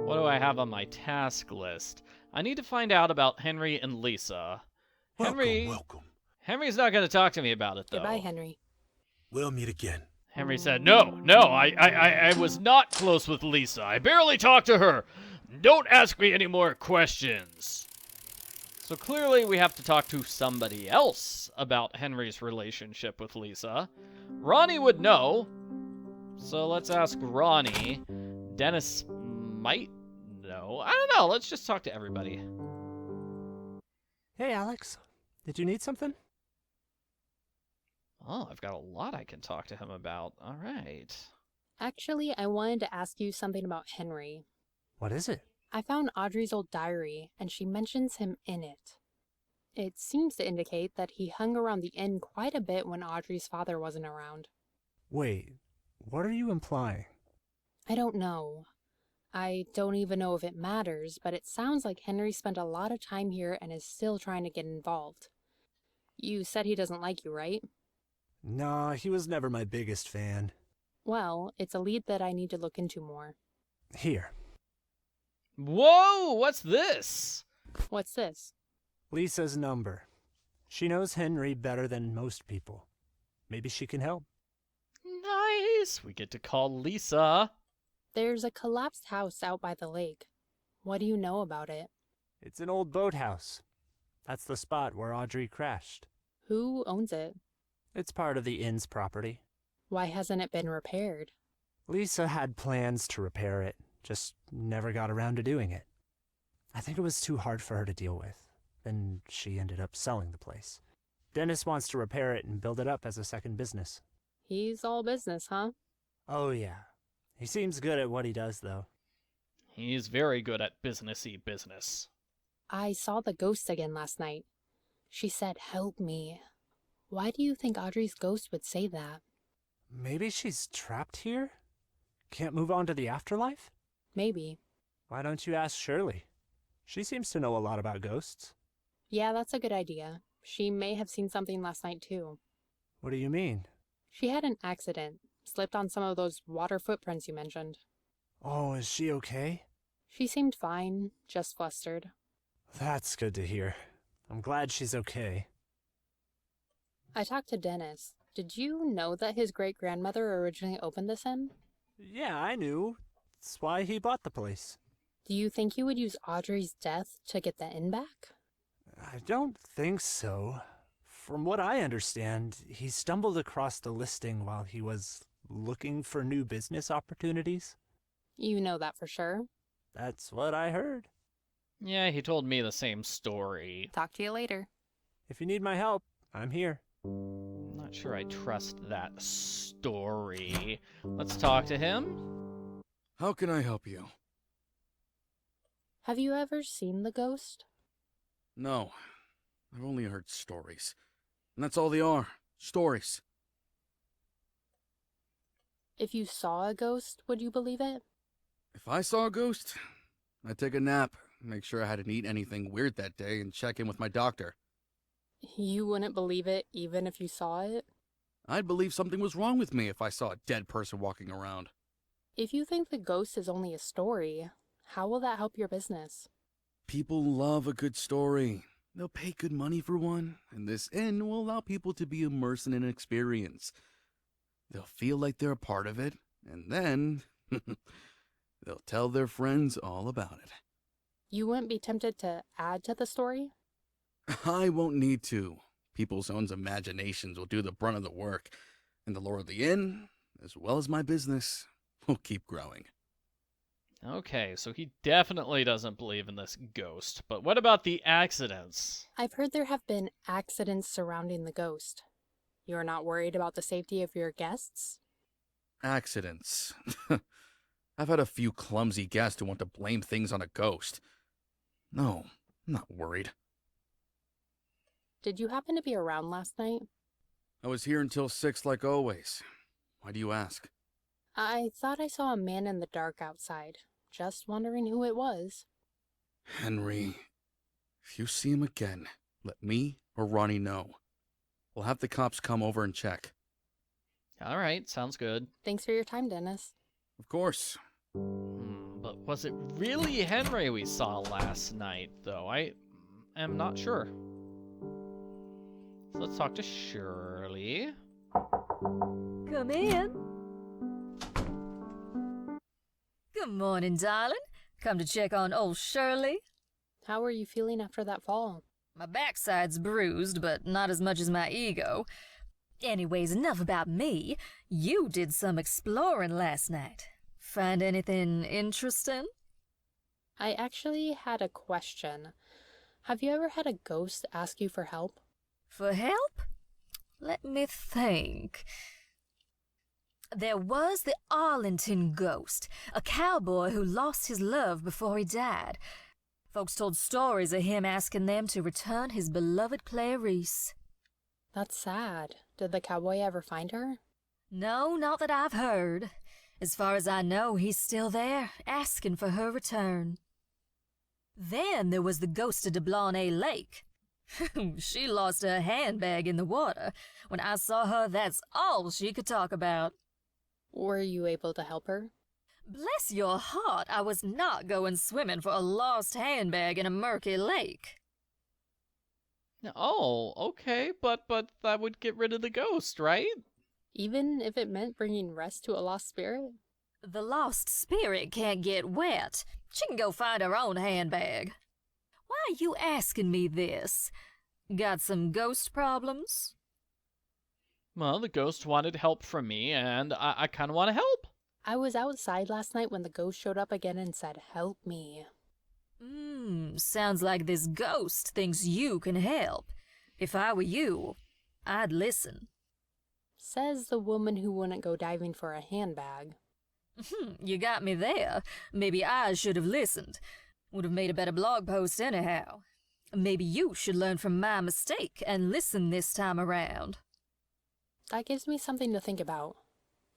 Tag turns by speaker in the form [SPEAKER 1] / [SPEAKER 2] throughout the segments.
[SPEAKER 1] What do I have on my task list? I need to find out about Henry and Lisa.
[SPEAKER 2] Welcome.
[SPEAKER 1] Henry's not going to talk to me about it, though.
[SPEAKER 3] Goodbye, Henry.
[SPEAKER 2] We'll meet again.
[SPEAKER 1] Henry said, No, I was not close with Lisa. I barely talked to her. Don't ask me any more questions. So clearly we have to talk to somebody else about Henry's relationship with Lisa. Ronnie would know. So let's ask Ronnie. Dennis might know. I don't know. Let's just talk to everybody.
[SPEAKER 4] Hey, Alex. Did you need something?
[SPEAKER 1] Oh, I've got a lot I can talk to him about. All right.
[SPEAKER 3] Actually, I wanted to ask you something about Henry.
[SPEAKER 4] What is it?
[SPEAKER 3] I found Audrey's old diary, and she mentions him in it. It seems to indicate that he hung around the inn quite a bit when Audrey's father wasn't around.
[SPEAKER 4] Wait, what are you implying?
[SPEAKER 3] I don't know. I don't even know if it matters, but it sounds like Henry spent a lot of time here and is still trying to get involved. You said he doesn't like you, right?
[SPEAKER 4] Nah, he was never my biggest fan.
[SPEAKER 3] Well, it's a lead that I need to look into more.
[SPEAKER 4] Here.
[SPEAKER 1] Whoa, what's this?
[SPEAKER 3] What's this?
[SPEAKER 4] Lisa's number. She knows Henry better than most people. Maybe she can help.
[SPEAKER 1] Nice. We get to call Lisa.
[SPEAKER 3] There's a collapsed house out by the lake. What do you know about it?
[SPEAKER 4] It's an old boathouse. That's the spot where Audrey crashed.
[SPEAKER 3] Who owns it?
[SPEAKER 4] It's part of the inn's property.
[SPEAKER 3] Why hasn't it been repaired?
[SPEAKER 4] Lisa had plans to repair it, just never got around to doing it. I think it was too hard for her to deal with. Then she ended up selling the place. Dennis wants to repair it and build it up as a second business.
[SPEAKER 3] He's all business, huh?
[SPEAKER 4] Oh yeah. He seems good at what he does, though.
[SPEAKER 1] He's very good at businessy business.
[SPEAKER 3] I saw the ghost again last night. She said, "Help me." Why do you think Audrey's ghost would say that?
[SPEAKER 4] Maybe she's trapped here? Can't move on to the afterlife?
[SPEAKER 3] Maybe.
[SPEAKER 4] Why don't you ask Shirley? She seems to know a lot about ghosts.
[SPEAKER 3] Yeah, that's a good idea. She may have seen something last night, too.
[SPEAKER 4] What do you mean?
[SPEAKER 3] She had an accident. Slipped on some of those water footprints you mentioned.
[SPEAKER 4] Oh, is she okay?
[SPEAKER 3] She seemed fine, just flustered.
[SPEAKER 4] That's good to hear. I'm glad she's okay.
[SPEAKER 3] I talked to Dennis. Did you know that his great-grandmother originally opened this inn?
[SPEAKER 4] Yeah, I knew. That's why he bought the place.
[SPEAKER 3] Do you think he would use Audrey's death to get the inn back?
[SPEAKER 4] I don't think so. From what I understand, he stumbled across the listing while he was looking for new business opportunities.
[SPEAKER 3] You know that for sure.
[SPEAKER 4] That's what I heard.
[SPEAKER 1] Yeah, he told me the same story.
[SPEAKER 3] Talk to you later.
[SPEAKER 4] If you need my help, I'm here.
[SPEAKER 1] I'm not sure I trust that story. Let's talk to him.
[SPEAKER 2] How can I help you?
[SPEAKER 3] Have you ever seen the ghost?
[SPEAKER 2] No, I've only heard stories. And that's all they are, stories.
[SPEAKER 3] If you saw a ghost, would you believe it?
[SPEAKER 2] If I saw a ghost, I'd take a nap, make sure I hadn't eaten anything weird that day, and check in with my doctor.
[SPEAKER 3] You wouldn't believe it even if you saw it?
[SPEAKER 2] I'd believe something was wrong with me if I saw a dead person walking around.
[SPEAKER 3] If you think the ghost is only a story, how will that help your business?
[SPEAKER 2] People love a good story. They'll pay good money for one, and this inn will allow people to be immersed in an experience. They'll feel like they're a part of it, and then they'll tell their friends all about it.
[SPEAKER 3] You wouldn't be tempted to add to the story?
[SPEAKER 2] I won't need to. People's own imaginations will do the brunt of the work, and the lore of the inn, as well as my business, will keep growing.
[SPEAKER 1] Okay, so he definitely doesn't believe in this ghost. But what about the accidents?
[SPEAKER 3] I've heard there have been accidents surrounding the ghost. You're not worried about the safety of your guests?
[SPEAKER 2] Accidents. I've had a few clumsy guests who want to blame things on a ghost. No, I'm not worried.
[SPEAKER 3] Did you happen to be around last night?
[SPEAKER 2] I was here until 6 like always. Why do you ask?
[SPEAKER 3] I thought I saw a man in the dark outside. Just wondering who it was.
[SPEAKER 2] Henry, if you see him again, let me or Ronnie know. We'll have the cops come over and check.
[SPEAKER 1] All right, sounds good.
[SPEAKER 3] Thanks for your time, Dennis.
[SPEAKER 2] Of course.
[SPEAKER 1] But was it really Henry we saw last night, though? I am not sure. So let's talk to Shirley.
[SPEAKER 5] Come in. Good morning, darling. Come to check on old Shirley.
[SPEAKER 3] How are you feeling after that fall?
[SPEAKER 5] My backside's bruised, but not as much as my ego. Anyways, enough about me. You did some exploring last night. Find anything interesting?
[SPEAKER 3] I actually had a question. Have you ever had a ghost ask you for help?
[SPEAKER 5] For help? Let me think. There was the Arlington ghost, a cowboy who lost his love before he died. Folks told stories of him asking them to return his beloved Clarice.
[SPEAKER 3] That's sad. Did the cowboy ever find her?
[SPEAKER 5] No, not that I've heard. As far as I know, he's still there, asking for her return. Then there was the ghost of Deblawnay Lake. She lost her handbag in the water. When I saw her, that's all she could talk about.
[SPEAKER 3] Were you able to help her?
[SPEAKER 5] Bless your heart, I was not going swimming for a lost handbag in a murky lake.
[SPEAKER 1] Oh, okay, but that would get rid of the ghost, right?
[SPEAKER 3] Even if it meant bringing rest to a lost spirit?
[SPEAKER 5] The lost spirit can't get wet. She can go find her own handbag. Why are you asking me this? Got some ghost problems?
[SPEAKER 1] Well, the ghost wanted help from me, and I kind of want to help.
[SPEAKER 3] I was outside last night when the ghost showed up again and said, "Help me."
[SPEAKER 5] Sounds like this ghost thinks you can help. If I were you, I'd listen.
[SPEAKER 3] Says the woman who wouldn't go diving for a handbag.
[SPEAKER 5] You got me there. Maybe I should have listened. Would have made a better blog post anyhow. Maybe you should learn from my mistake and listen this time around.
[SPEAKER 3] That gives me something to think about.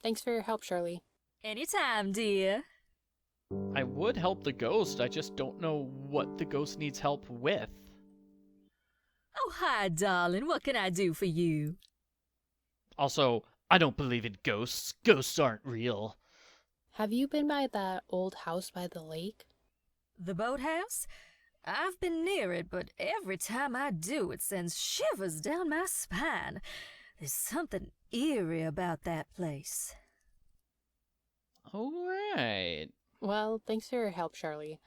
[SPEAKER 3] Thanks for your help, Shirley.
[SPEAKER 5] Anytime, dear.
[SPEAKER 1] I would help the ghost, I just don't know what the ghost needs help with.
[SPEAKER 5] Oh, hi, darling. What can I do for you?
[SPEAKER 1] Also, I don't believe in ghosts. Ghosts aren't real.
[SPEAKER 3] Have you been by that old house by the lake?
[SPEAKER 5] The boathouse? I've been near it, but every time I do, it sends shivers down my spine. There's something eerie about that place.
[SPEAKER 1] All right.
[SPEAKER 3] Well, thanks for your help, Shirley.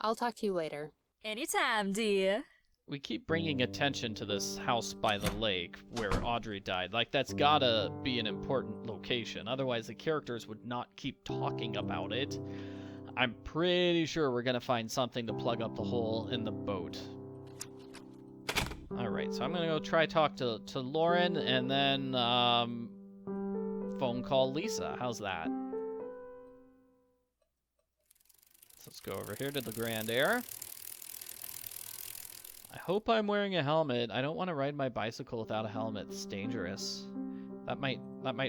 [SPEAKER 3] I'll talk to you later.
[SPEAKER 5] Anytime, dear.
[SPEAKER 1] We keep bringing attention to this house by the lake where Audrey died. Like, that's gotta be an important location. Otherwise, the characters would not keep talking about it. I'm pretty sure we're gonna find something to plug up the hole in the boat. Alright, so I'm gonna go try talk to Lauren and then phone call Lisa. How's that? So let's go over here to the Grand Air. I hope I'm wearing a helmet. I don't want to ride my bicycle without a helmet. It's dangerous. That might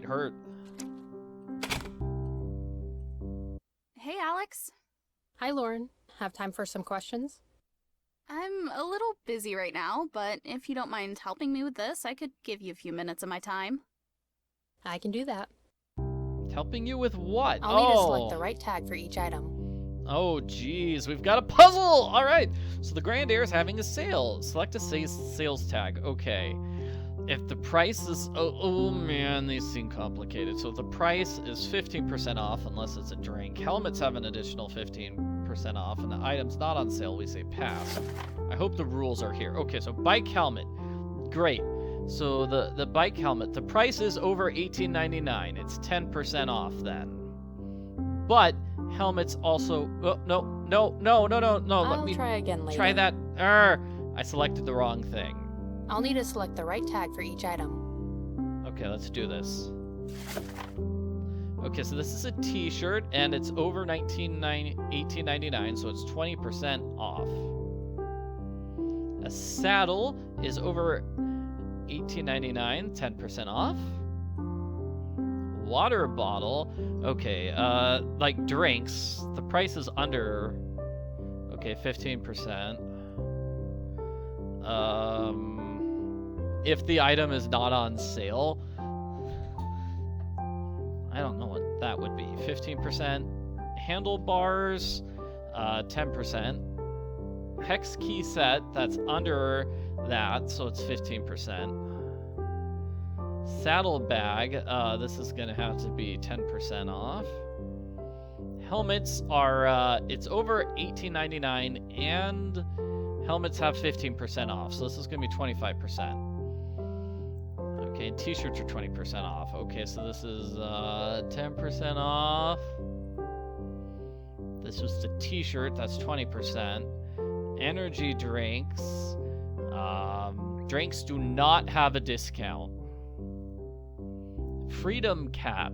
[SPEAKER 1] hurt.
[SPEAKER 6] Hey, Alex.
[SPEAKER 3] Hi, Lauren. Have time for some questions?
[SPEAKER 6] I'm a little busy right now, but if you don't mind helping me with this, I could give you a few minutes of my time.
[SPEAKER 3] I can do that.
[SPEAKER 1] Helping you with what?
[SPEAKER 3] I'll need to select the right tag for each item.
[SPEAKER 1] Oh, geez, we've got a puzzle! All right, so the Grand Air is having a sale. Select a sales tag. Okay. If the price is... Oh, man, these seem complicated. So the price is 15% off unless it's a drink. Helmets have an additional 15% off, and the item's not on sale, we say pass. I hope the rules are here. Okay, so bike helmet. Great. So the bike helmet, the price is over $18.99. It's 10% off then. But... helmets also... Oh, no. Let me
[SPEAKER 3] try again later.
[SPEAKER 1] Try that. I selected the wrong thing.
[SPEAKER 3] I'll need to select the right tag for each item.
[SPEAKER 1] Okay, let's do this. Okay, so this is a t-shirt, and it's over $18.99, so it's 20% off. A saddle is over $18.99, 10% off. Water bottle, okay, like drinks, the price is under, okay, 15%. If the item is not on sale, I don't know what that would be. 15%. Handlebars, 10%. Hex key set, that's under that, so it's 15%. Saddlebag, this is gonna have to be 10% off. Helmets are, it's over $18.99, and helmets have 15% off, so this is gonna be 25%. Okay, t-shirts are 20% off. Okay, so this is 10% off. This was the t-shirt, that's 20%. Energy drinks. Drinks do not have a discount. Freedom cap.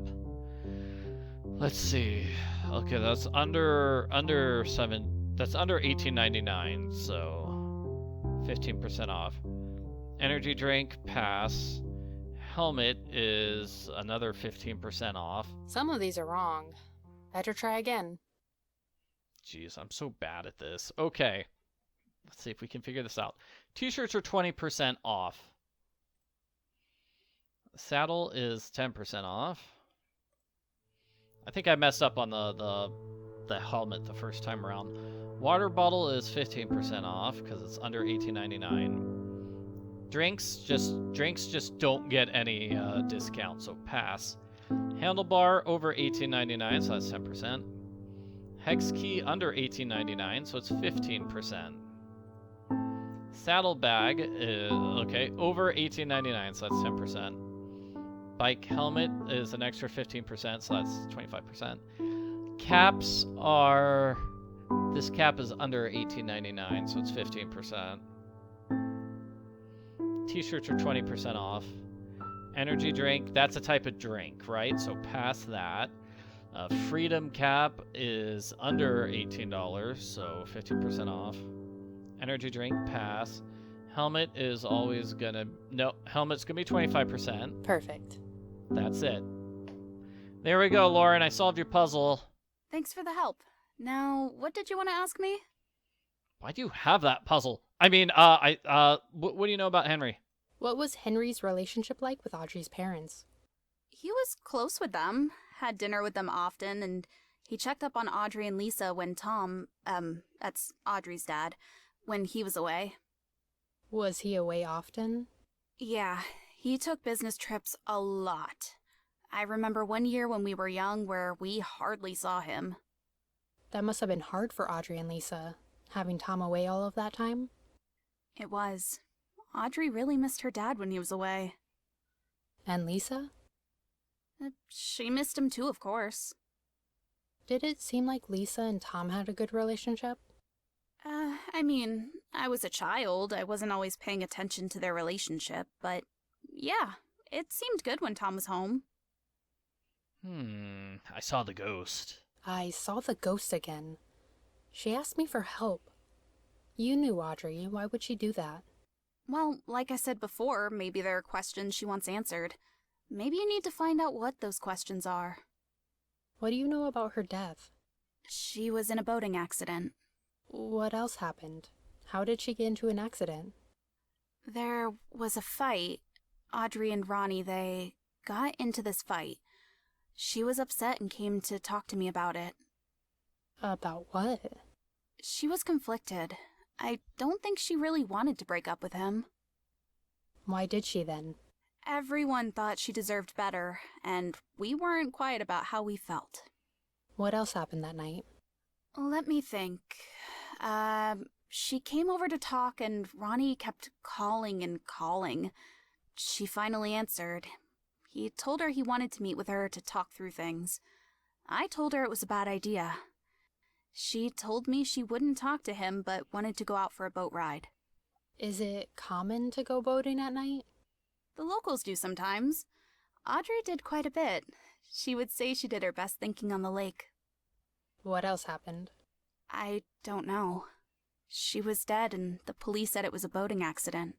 [SPEAKER 1] Let's see. Okay, that's under $18.99, so 15% off. Energy drink, pass. Helmet is another 15% off.
[SPEAKER 3] Some of these are wrong. Better try again.
[SPEAKER 1] Jeez, I'm so bad at this. Okay. Let's see if we can figure this out. T-shirts are 20% off. Saddle is 10% off. I think I messed up on the helmet the first time around. Water bottle is 15% off because it's under $18.99. Drinks just don't get any discount, so pass. Handlebar over $18.99, so that's 10%. Hex key under $18.99, so it's 15%. Saddlebag is, okay, over $18.99, so that's 10%. Bike helmet is an extra 15%, so that's 25%. Caps are, this cap is under $18.99, so it's 15%. T-shirts are 20% off. Energy drink, that's a type of drink, right? So pass that. Freedom cap is under $18, so 15% off. Energy drink, pass. Helmet is always gonna... No, helmet's gonna be 25%.
[SPEAKER 3] Perfect.
[SPEAKER 1] That's it. There we go, Lauren. I solved your puzzle.
[SPEAKER 6] Thanks for the help. Now, what did you want to ask me?
[SPEAKER 1] Why do you have that puzzle? I mean, what do you know about Henry?
[SPEAKER 3] What was Henry's relationship like with Audrey's parents?
[SPEAKER 6] He was close with them, had dinner with them often, and he checked up on Audrey and Lisa when Tom, that's Audrey's dad, when he was away.
[SPEAKER 3] Was he away often?
[SPEAKER 6] Yeah, he took business trips a lot. I remember one year when we were young where we hardly saw him.
[SPEAKER 3] That must have been hard for Audrey and Lisa, having Tom away all of that time.
[SPEAKER 6] It was. Audrey really missed her dad when he was away.
[SPEAKER 3] And Lisa?
[SPEAKER 6] She missed him too, of course.
[SPEAKER 3] Did it seem like Lisa and Tom had a good relationship?
[SPEAKER 6] I mean, I was a child. I wasn't always paying attention to their relationship, but yeah, it seemed good when Tom was home.
[SPEAKER 1] I saw the ghost.
[SPEAKER 3] I saw the ghost again. She asked me for help. You knew Audrey. Why would she do that?
[SPEAKER 6] Well, like I said before, maybe there are questions she wants answered. Maybe you need to find out what those questions are.
[SPEAKER 3] What do you know about her death?
[SPEAKER 6] She was in a boating accident.
[SPEAKER 3] What else happened? How did she get into an accident?
[SPEAKER 6] There was a fight. Audrey and Ronnie, they got into this fight. She was upset and came to talk to me about it.
[SPEAKER 3] About what?
[SPEAKER 6] She was conflicted. I don't think she really wanted to break up with him.
[SPEAKER 3] Why did she then?
[SPEAKER 6] Everyone thought she deserved better, and we weren't quiet about how we felt.
[SPEAKER 3] What else happened that night?
[SPEAKER 6] Let me think. She came over to talk and Ronnie kept calling and calling. She finally answered. He told her he wanted to meet with her to talk through things. I told her it was a bad idea. She told me she wouldn't talk to him but wanted to go out for a boat ride.
[SPEAKER 3] Is it common to go boating at night?
[SPEAKER 6] The locals do sometimes. Audrey did quite a bit. She would say she did her best thinking on the lake.
[SPEAKER 3] What else happened?
[SPEAKER 6] I don't know. She was dead and the police said it was a boating accident.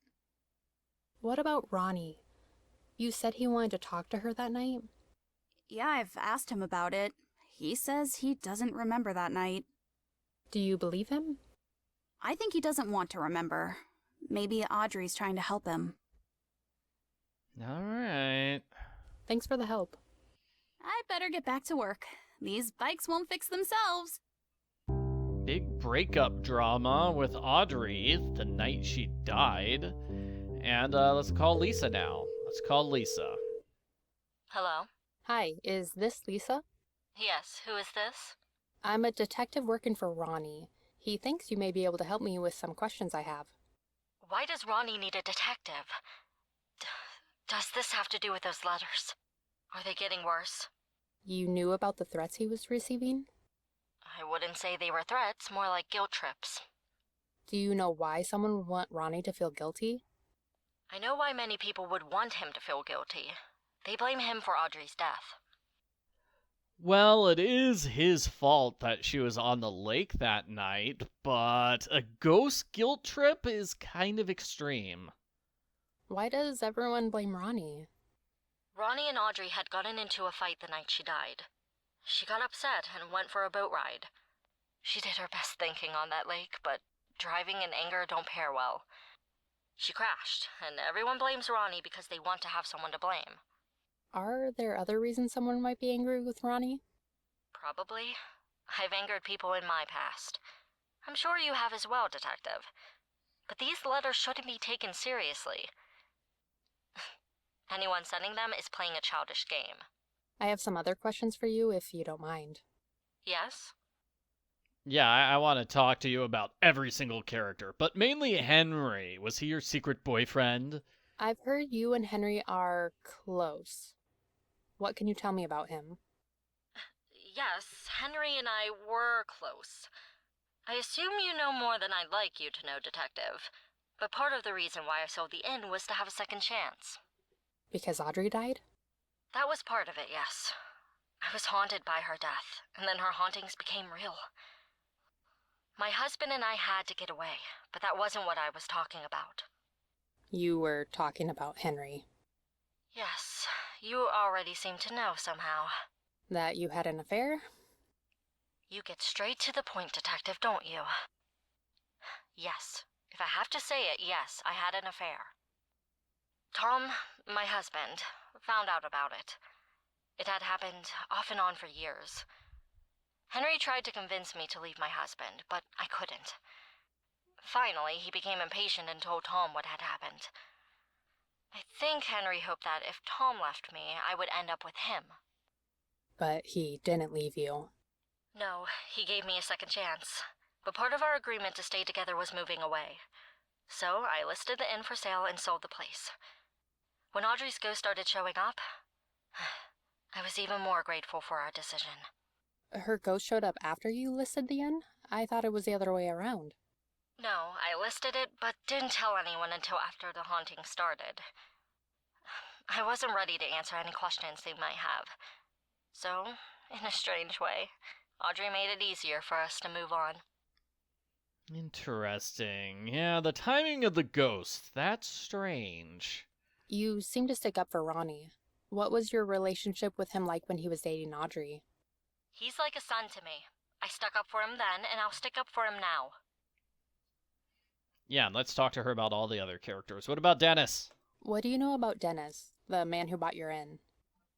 [SPEAKER 3] What about Ronnie? You said he wanted to talk to her that night?
[SPEAKER 6] Yeah, I've asked him about it. He says he doesn't remember that night.
[SPEAKER 3] Do you believe him?
[SPEAKER 6] I think he doesn't want to remember. Maybe Audrey's trying to help him.
[SPEAKER 1] All right.
[SPEAKER 3] Thanks for the help.
[SPEAKER 6] I better get back to work. These bikes won't fix themselves.
[SPEAKER 1] Big breakup drama with Audrey the night she died. And let's call Lisa now. Let's call Lisa.
[SPEAKER 7] Hello?
[SPEAKER 3] Hi, is this Lisa?
[SPEAKER 7] Yes, who is this?
[SPEAKER 3] I'm a detective working for Ronnie. He thinks you may be able to help me with some questions I have.
[SPEAKER 7] Why does Ronnie need a detective? Does this have to do with those letters? Are they getting worse?
[SPEAKER 3] You knew about the threats he was receiving?
[SPEAKER 7] I wouldn't say they were threats, more like guilt trips.
[SPEAKER 3] Do you know why someone would want Ronnie to feel guilty?
[SPEAKER 7] I know why many people would want him to feel guilty. They blame him for Audrey's death.
[SPEAKER 1] Well, it is his fault that she was on the lake that night, but a ghost guilt trip is kind of extreme.
[SPEAKER 3] Why does everyone blame Ronnie?
[SPEAKER 7] Ronnie and Audrey had gotten into a fight the night she died. She got upset and went for a boat ride. She did her best thinking on that lake, but driving and anger don't pair well. She crashed, and everyone blames Ronnie because they want to have someone to blame.
[SPEAKER 3] Are there other reasons someone might be angry with Ronnie?
[SPEAKER 7] Probably. I've angered people in my past. I'm sure you have as well, Detective. But these letters shouldn't be taken seriously. Anyone sending them is playing a childish game.
[SPEAKER 3] I have some other questions for you if you don't mind.
[SPEAKER 7] Yes?
[SPEAKER 1] Yeah, I want to talk to you about every single character, but mainly Henry. Was he your secret boyfriend?
[SPEAKER 3] I've heard you and Henry are close. What can you tell me about him?
[SPEAKER 7] Yes, Henry and I were close. I assume you know more than I'd like you to know, Detective. But part of the reason why I sold the inn was to have a second chance.
[SPEAKER 3] Because Audrey died?
[SPEAKER 7] That was part of it, yes. I was haunted by her death, and then her hauntings became real. My husband and I had to get away, but that wasn't what I was talking about.
[SPEAKER 3] You were talking about Henry.
[SPEAKER 7] Yes, you already seem to know somehow.
[SPEAKER 3] That you had an affair?
[SPEAKER 7] You get straight to the point, Detective, don't you? Yes. If I have to say it, yes, I had an affair. Tom, my husband, found out about it. It had happened off and on for years. Henry tried to convince me to leave my husband, but I couldn't. Finally, he became impatient and told Tom what had happened. I think Henry hoped that if Tom left me, I would end up with him.
[SPEAKER 3] But he didn't leave you.
[SPEAKER 7] No, he gave me a second chance. But part of our agreement to stay together was moving away. So I listed the inn for sale and sold the place. When Audrey's ghost started showing up, I was even more grateful for our decision.
[SPEAKER 3] Her ghost showed up after you listed the inn? I thought it was the other way around.
[SPEAKER 7] No, I listed it, but didn't tell anyone until after the haunting started. I wasn't ready to answer any questions they might have. So, in a strange way, Audrey made it easier for us to move on.
[SPEAKER 1] Interesting. Yeah, the timing of the ghost, that's strange.
[SPEAKER 3] You seem to stick up for Ronnie. What was your relationship with him like when he was dating Audrey?
[SPEAKER 7] He's like a son to me. I stuck up for him then, and I'll stick up for him now.
[SPEAKER 1] Yeah, and let's talk to her about all the other characters. What about Dennis?
[SPEAKER 3] What do you know about Dennis, the man who bought your inn?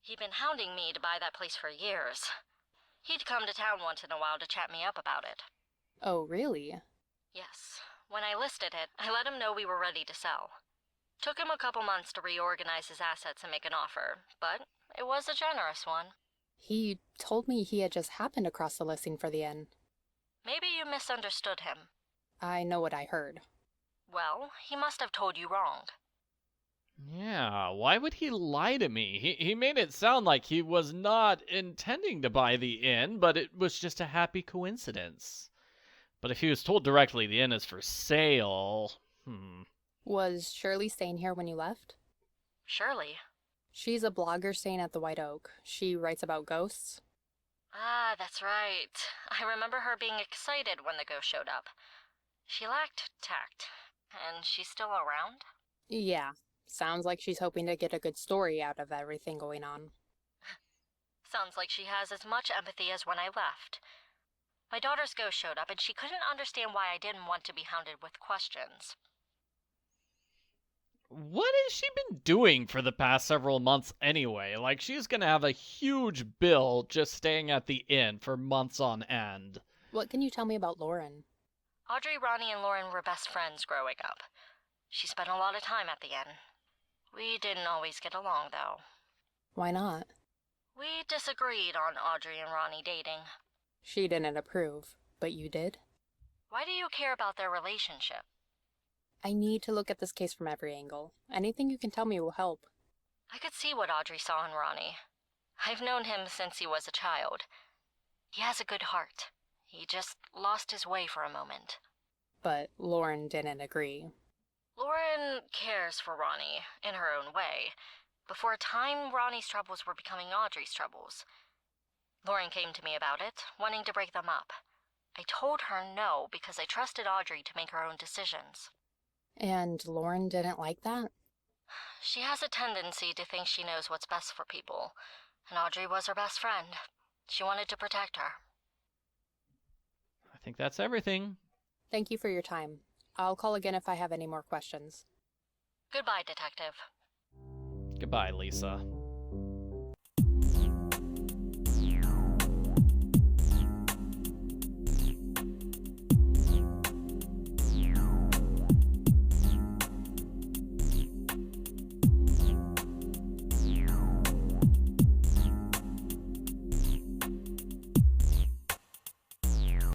[SPEAKER 7] He'd been hounding me to buy that place for years. He'd come to town once in a while to chat me up about it.
[SPEAKER 3] Oh, really?
[SPEAKER 7] Yes. When I listed it, I let him know we were ready to sell. Took him a couple months to reorganize his assets and make an offer, but it was a generous one.
[SPEAKER 3] He told me he had just happened across the listing for the inn.
[SPEAKER 7] Maybe you misunderstood him.
[SPEAKER 3] I know what I heard.
[SPEAKER 7] Well, he must have told you wrong.
[SPEAKER 1] Yeah, why would he lie to me? He made it sound like he was not intending to buy the inn, but it was just a happy coincidence. But if he was told directly the inn is for sale...
[SPEAKER 3] Was Shirley staying here when you left?
[SPEAKER 7] Shirley?
[SPEAKER 3] She's a blogger staying at the White Oak. She writes about ghosts.
[SPEAKER 7] Ah, that's right. I remember her being excited when the ghost showed up. She lacked tact. And she's still around?
[SPEAKER 3] Yeah. Sounds like she's hoping to get a good story out of everything going on.
[SPEAKER 7] Sounds like she has as much empathy as when I left. My daughter's ghost showed up and she couldn't understand why I didn't want to be hounded with questions.
[SPEAKER 1] What has she been doing for the past several months anyway? Like, she's gonna have a huge bill just staying at the inn for months on end.
[SPEAKER 3] What can you tell me about Lauren?
[SPEAKER 7] Audrey, Ronnie, and Lauren were best friends growing up. She spent a lot of time at the inn. We didn't always get along, though.
[SPEAKER 3] Why not?
[SPEAKER 7] We disagreed on Audrey and Ronnie dating.
[SPEAKER 3] She didn't approve, but you did?
[SPEAKER 7] Why do you care about their relationship?
[SPEAKER 3] I need to look at this case from every angle. Anything you can tell me will help.
[SPEAKER 7] I could see what Audrey saw in Ronnie. I've known him since he was a child. He has a good heart. He just lost his way for a moment.
[SPEAKER 3] But Lauren didn't agree.
[SPEAKER 7] Lauren cares for Ronnie, in her own way. But for a time, Ronnie's troubles were becoming Audrey's troubles. Lauren came to me about it, wanting to break them up. I told her no because I trusted Audrey to make her own decisions.
[SPEAKER 3] And Lauren didn't like that?
[SPEAKER 7] She has a tendency to think she knows what's best for people, and Audrey was her best friend. She wanted to protect her.
[SPEAKER 1] I think that's everything.
[SPEAKER 3] Thank you for your time. I'll call again if I have any more questions.
[SPEAKER 7] Goodbye, Detective.
[SPEAKER 1] Goodbye, Lisa.